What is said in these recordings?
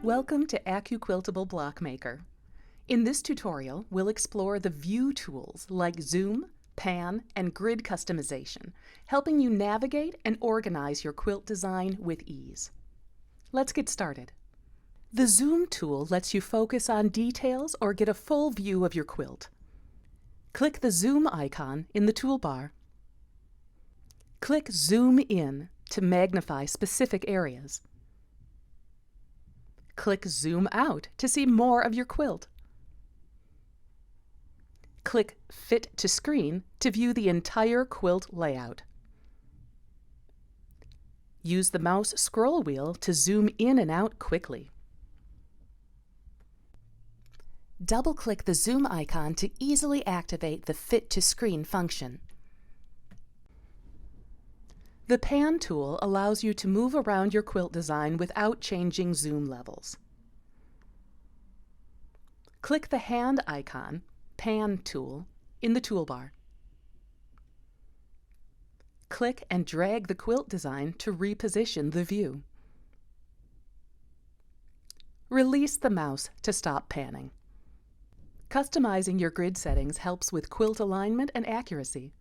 Welcome to AccuQuiltable Block Maker. In this tutorial, we'll explore the view tools like zoom, pan, and grid customization, helping you navigate and organize your quilt design with ease. Let's get started. The zoom tool lets you focus on details or get a full view of your quilt. Click the zoom icon in the toolbar. Click Zoom In to magnify specific areas. Click Zoom Out to see more of your quilt. Click Fit to Screen to view the entire quilt layout. Use the mouse scroll wheel to zoom in and out quickly. Double-click the zoom icon to easily activate the Fit to Screen function. The Pan tool allows you to move around your quilt design without changing zoom levels. Click the hand icon, Pan tool, in the toolbar. Click and drag the quilt design to reposition the view. Release the mouse to stop panning. Customizing your grid settings helps with quilt alignment and accuracy.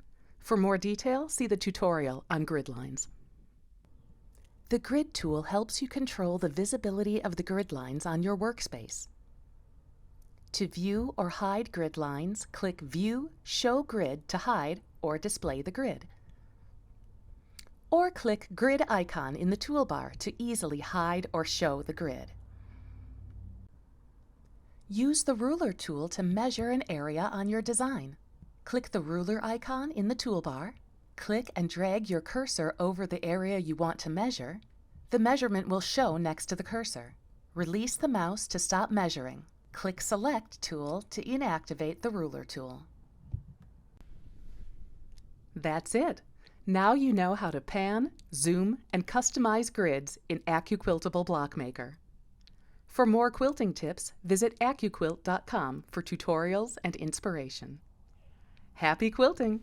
For more detail, see the tutorial on grid lines. The Grid tool helps you control the visibility of the grid lines on your workspace. To view or hide grid lines, click View, Show Grid to hide or display the grid. Or click Grid icon in the toolbar to easily hide or show the grid. Use the Ruler tool to measure an area on your design. Click the ruler icon in the toolbar, click and drag your cursor over the area you want to measure. The measurement will show next to the cursor. Release the mouse to stop measuring. Click Select tool to inactivate the ruler tool. That's it. Now you know how to pan, zoom, and customize grids in AccuQuiltable Block Maker. For more quilting tips, visit AccuQuilt.com for tutorials and inspiration. Happy quilting!